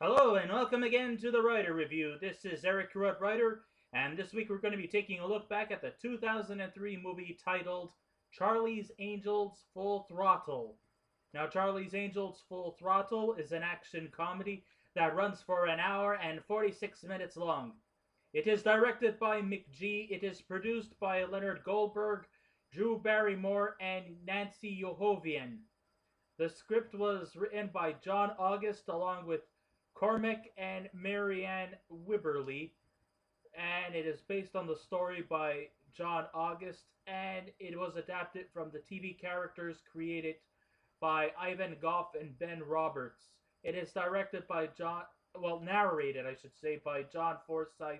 Hello and welcome again to the Writer Review. This is Eric Rudd Writer, and this week we're going to be taking a look back at the 2003 movie titled Charlie's Angels Full Throttle. Now, Charlie's Angels Full Throttle is an action comedy that runs for an hour and 46 minutes long. It is directed by McG. It is produced by Leonard Goldberg, Drew Barrymore, and Nancy Yohovian. The script was written by John August along with Cormac and Marianne Wibberley, and it is based on the story by John August, and it was adapted from the TV characters created by Ivan Goff and Ben Roberts. It is directed by narrated, I should say, by John Forsythe.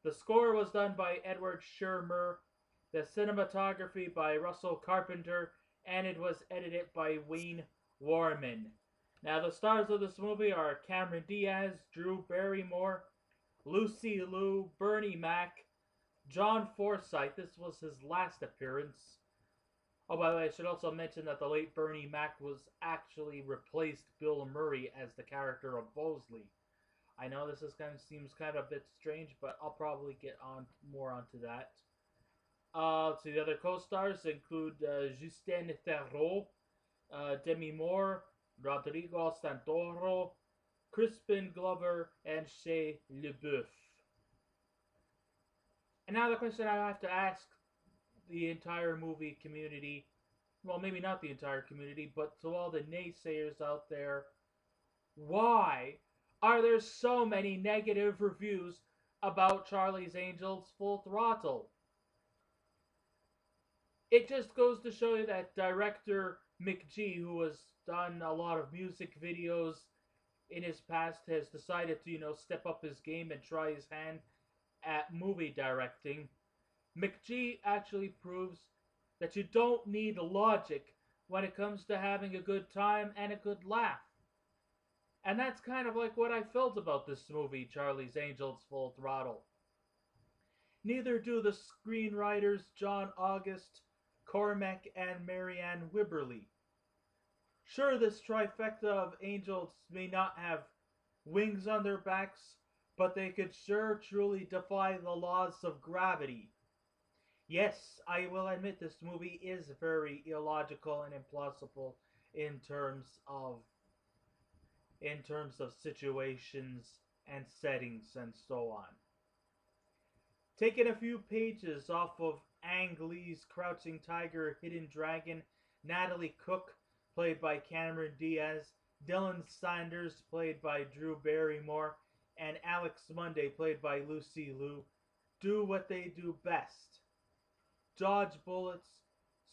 The score was done by Edward Shermer, the cinematography by Russell Carpenter, and it was edited by Wayne Warman. Now, the stars of this movie are Cameron Diaz, Drew Barrymore, Lucy Liu, Bernie Mac, John Forsythe. This was his last appearance. Oh, by the way, I should also mention that the late Bernie Mac was actually replaced Bill Murray as the character of Bosley. I know this is seems kind of a bit strange, but I'll probably get on more onto that. So the other co-stars include Justin Theroux, Demi Moore, Rodrigo Santoro, Crispin Glover, and Shia LaBoeuf. And now the question I have to ask the entire movie community, well, maybe not the entire community, but to all the naysayers out there, why are there so many negative reviews about Charlie's Angels Full Throttle? It just goes to show you that director McG, who has done a lot of music videos in his past, has decided to, step up his game and try his hand at movie directing. McG actually proves that you don't need logic when it comes to having a good time and a good laugh. And that's kind of like what I felt about this movie, Charlie's Angels Full Throttle. Neither do the screenwriters John August, Cormac, and Marianne Wibberley. Sure, this trifecta of angels may not have wings on their backs, but they could sure truly defy the laws of gravity. Yes, I will admit this movie is very illogical and implausible in terms of situations and settings and so on. Taking a few pages off of Ang Lee's Crouching Tiger, Hidden Dragon, Natalie Cook, played by Cameron Diaz, Dylan Sanders, played by Drew Barrymore, and Alex Monday, played by Lucy Liu, do what they do best: dodge bullets,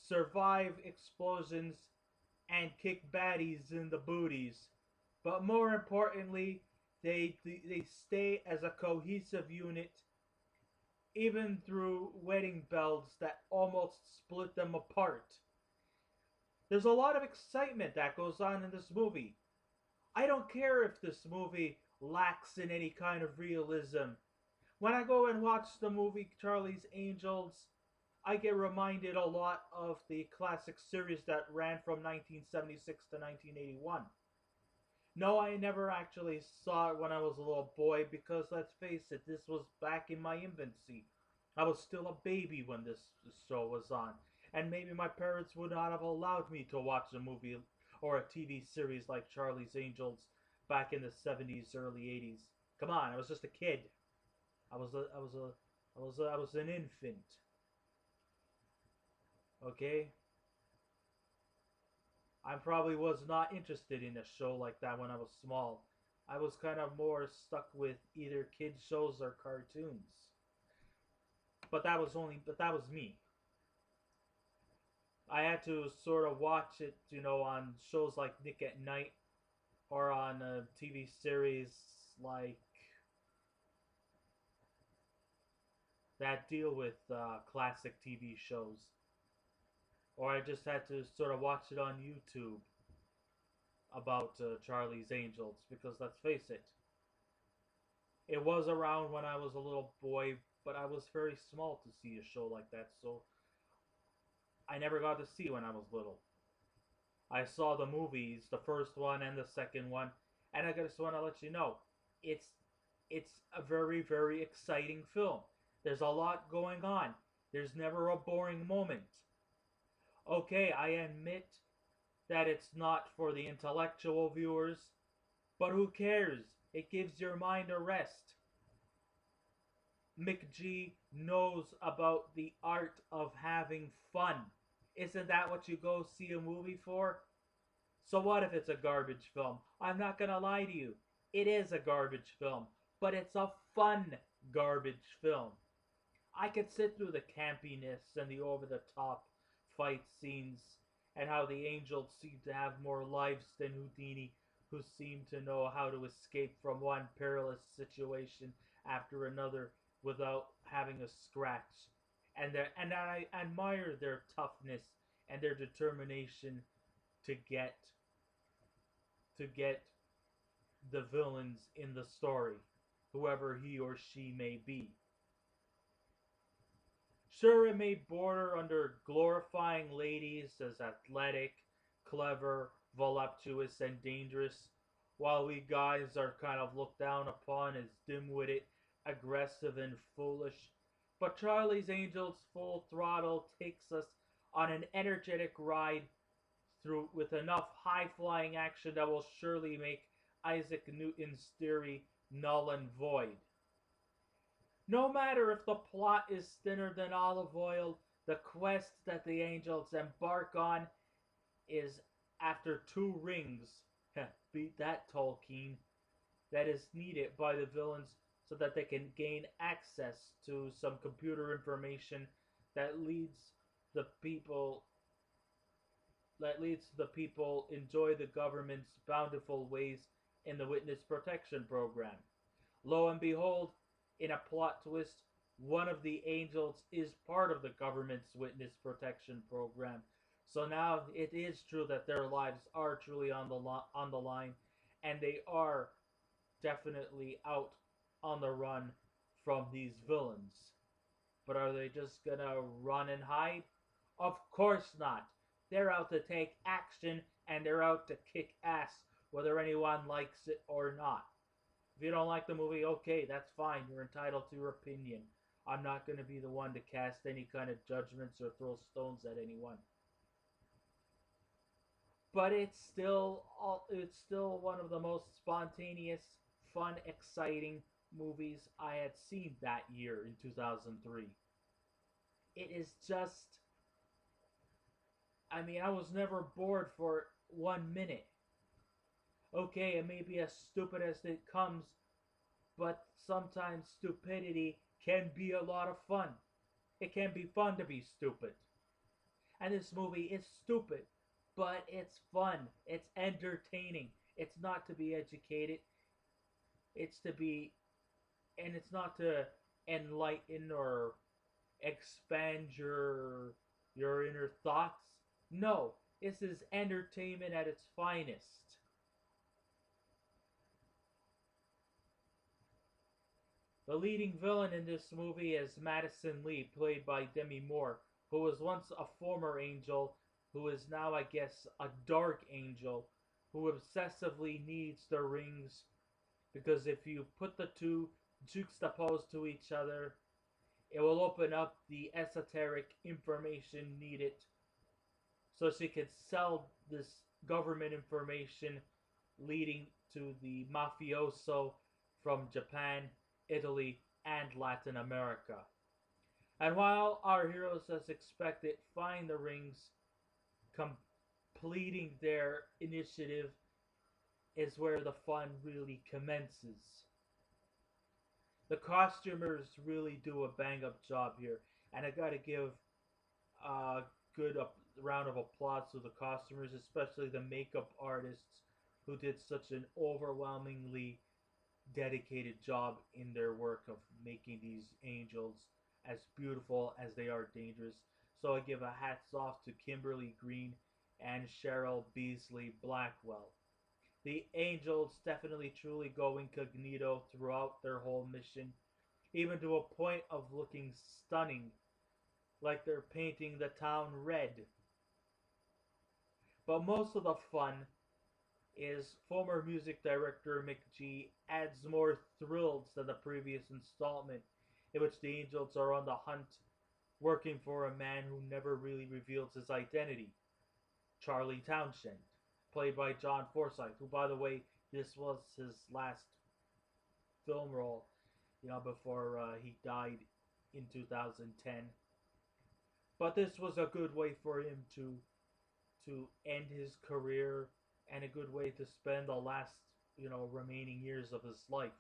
survive explosions, and kick baddies in the booties. But more importantly, they stay as a cohesive unit even through wedding bells that almost split them apart. There's a lot of excitement that goes on in this movie. I don't care if this movie lacks in any kind of realism. When I go and watch the movie Charlie's Angels, I get reminded a lot of the classic series that ran from 1976 to 1981. No, I never actually saw it when I was a little boy because, let's face it, this was back in my infancy. I was still a baby when this show was on, and maybe my parents would not have allowed me to watch a movie or a TV series like Charlie's Angels back in the 70s, early 80s. Come on, I was just a kid. I was an infant. Okay? I probably was not interested in a show like that when I was small. I was kind of more stuck with either kids shows or cartoons. But that was me. I had to sort of watch it, on shows like Nick at Night or on a TV series like that deal with classic TV shows. Or I just had to sort of watch it on YouTube about Charlie's Angels because let's face it, it was around when I was a little boy, but I was very small to see a show like that, so I never got to see when I was little. I saw the movies, the first one and the second one, And I just want to let you know, it's it's a very very exciting film. There's a lot going on. There's never a boring moment. Okay, I admit that it's not for the intellectual viewers, but who cares? It gives your mind a rest. McG knows about the art of having fun. Isn't that what you go see a movie for? So what if it's a garbage film? I'm not gonna lie to you. It is a garbage film, but it's a fun garbage film. I could sit through the campiness and the over the top fight scenes and how the angels seem to have more lives than Houdini, who seem to know how to escape from one perilous situation after another without having a scratch. And I admire their toughness and their determination to get the villains in the story, whoever he or she may be. Sure, it may border under glorifying ladies as athletic, clever, voluptuous, and dangerous, while we guys are kind of looked down upon as dim-witted, aggressive, and foolish. But Charlie's Angels Full Throttle takes us on an energetic ride through with enough high-flying action that will surely make Isaac Newton's theory null and void. No matter if the plot is thinner than olive oil, the quest that the angels embark on is after two rings, beat that Tolkien, that is needed by the villains so that they can gain access to some computer information that the people enjoy the government's bountiful ways in the witness protection program. Lo and behold, in a plot twist, one of the angels is part of the government's witness protection program. So now it is true that their lives are truly on the line, and they are definitely out on the run from these villains. But are they just gonna run and hide? Of course not. They're out to take action and they're out to kick ass, whether anyone likes it or not. If you don't like the movie, okay, that's fine. You're entitled to your opinion. I'm not going to be the one to cast any kind of judgments or throw stones at anyone. But it's still one of the most spontaneous, fun, exciting movies I had seen that year in 2003. It is just, I mean, I was never bored for 1 minute. Okay, it may be as stupid as it comes, but sometimes stupidity can be a lot of fun. It can be fun to be stupid. And this movie is stupid, but it's fun. It's entertaining. It's not to be educated. It's to be, and it's not to enlighten or expand your inner thoughts. No, this is entertainment at its finest. The leading villain in this movie is Madison Lee, played by Demi Moore, who was once a former angel, who is now, I guess, a dark angel, who obsessively needs the rings, because if you put the two juxtaposed to each other, it will open up the esoteric information needed so she could sell this government information leading to the mafioso from Japan, Italy, and Latin America. And while our heroes, as expected, find the rings, completing their initiative is where the fun really commences. The costumers really do a bang up job here, and I gotta give a good round of applause to the costumers, especially the makeup artists who did such an overwhelmingly dedicated job in their work of making these angels as beautiful as they are dangerous. So I give a hats off to Kimberly Green and Cheryl Beasley Blackwell. The angels definitely truly go incognito throughout their whole mission, even to a point of looking stunning, like they're painting the town red. But most of the fun is former music director McG adds more thrills than the previous installment, in which the Angels are on the hunt, working for a man who never really reveals his identity, Charlie Townshend, played by John Forsythe, who, by the way, this was his last film role, before he died in 2010. But this was a good way for him to end his career and a good way to spend the last, remaining years of his life,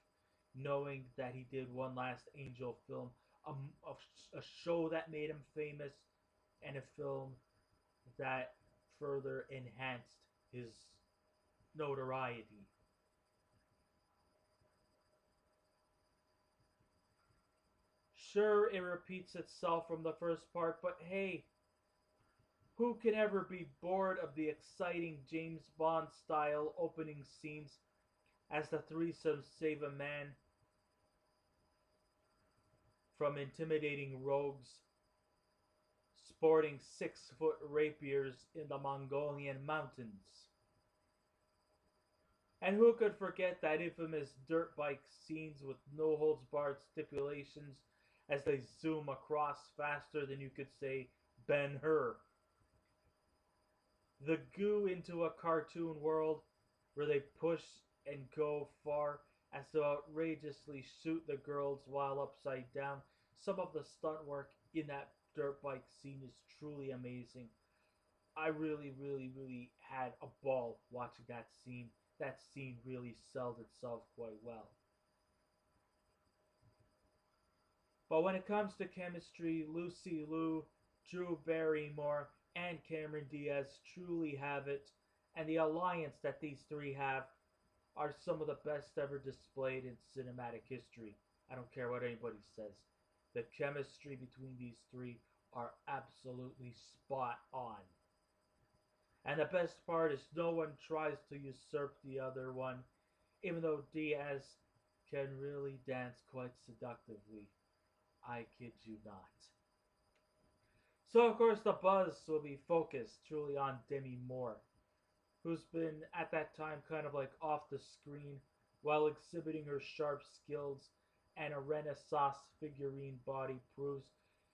knowing that he did one last Angel film, a show that made him famous, and a film that further enhanced his notoriety. Sure, it repeats itself from the first part, but hey, who can ever be bored of the exciting James Bond style opening scenes as the threesome save a man from intimidating rogues sporting 6-foot rapiers in the Mongolian mountains? And who could forget that infamous dirt bike scenes with no holds barred stipulations as they zoom across faster than you could say Ben Hur? The goo into a cartoon world where they push and go far as to outrageously shoot the girls while upside down. Some of the stunt work in that dirt bike scene is truly amazing. I really, really, really had a ball watching that scene. That scene really sold itself quite well. But when it comes to chemistry, Lucy Liu, Drew Barrymore, and Cameron Diaz truly have it, and the alliance that these three have are some of the best ever displayed in cinematic history. I don't care what anybody says. The chemistry between these three are absolutely spot on. And the best part is no one tries to usurp the other one, even though Diaz can really dance quite seductively. I kid you not. So, of course, the buzz will be focused truly on Demi Moore, who's been at that time kind of like off the screen while exhibiting her sharp skills, and a Renaissance figurine body proves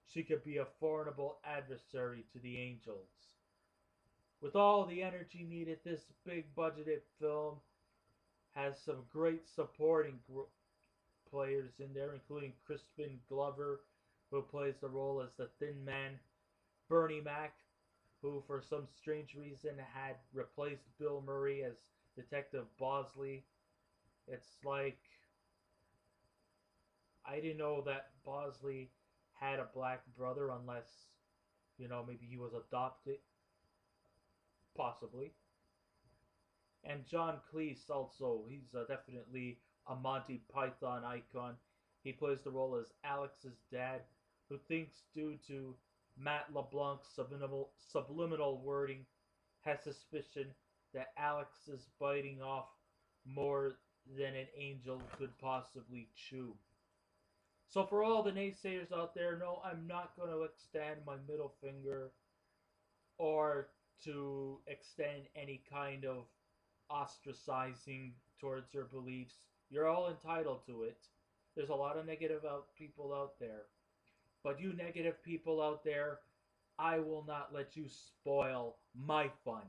she could be a formidable adversary to the Angels. With all the energy needed, this big budgeted film has some great supporting players in there, including Crispin Glover, who plays the role as the Thin Man, Bernie Mac, who for some strange reason had replaced Bill Murray as Detective Bosley. It's like, I didn't know that Bosley had a black brother unless, maybe he was adopted. Possibly. And John Cleese also, he's definitely a Monty Python icon. He plays the role as Alex's dad, who thinks due to Matt LeBlanc's subliminal wording, has suspicion that Alex is biting off more than an angel could possibly chew. So for all the naysayers out there, no, I'm not going to extend my middle finger or to extend any kind of ostracizing towards your beliefs. You're all entitled to it. There's a lot of negative people out there. But you negative people out there, I will not let you spoil my fun.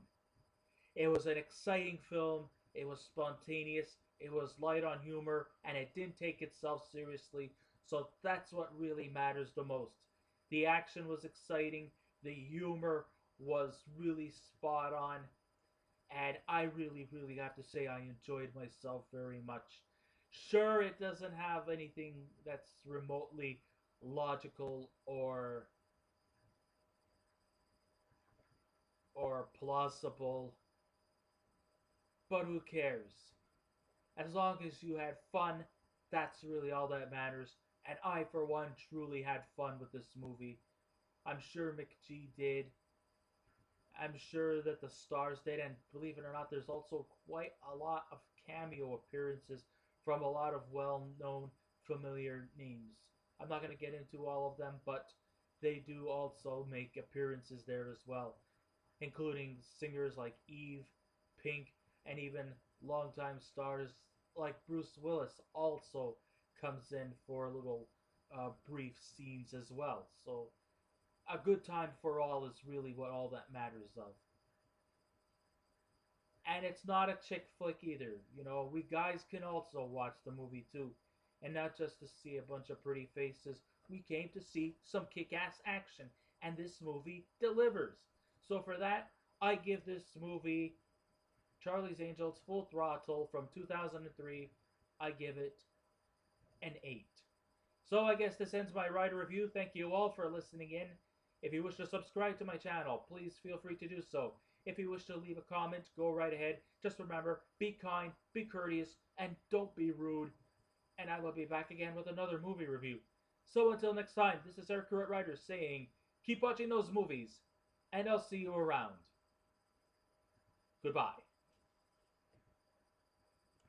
It was an exciting film. It was spontaneous. It was light on humor. And it didn't take itself seriously. So that's what really matters the most. The action was exciting. The humor was really spot on. And I really, really have to say I enjoyed myself very much. Sure, it doesn't have anything that's remotely logical or plausible, but who cares? As long as you had fun, that's really all that matters. And I, for one, truly had fun with this movie. I'm sure McG did. I'm sure that the stars did, and believe it or not, there's also quite a lot of cameo appearances from a lot of well-known, familiar names. I'm not going to get into all of them, but they do also make appearances there as well, including singers like Eve, Pink, and even longtime stars like Bruce Willis also comes in for little brief scenes as well. So a good time for all is really what all that matters of. And it's not a chick flick either. You know, we guys can also watch the movie too, and not just to see a bunch of pretty faces. We came to see some kick-ass action, and this movie delivers. So for that, I give this movie Charlie's Angels Full Throttle from 2003. I give it an 8. So I guess this ends my rider review. Thank you all for listening in. If you wish to subscribe to my channel, please feel free to do so. If you wish to leave a comment, go right ahead. Just remember, be kind, be courteous, and don't be rude. And I will be back again with another movie review. So until next time, this is Eric Writer saying, keep watching those movies, and I'll see you around. Goodbye.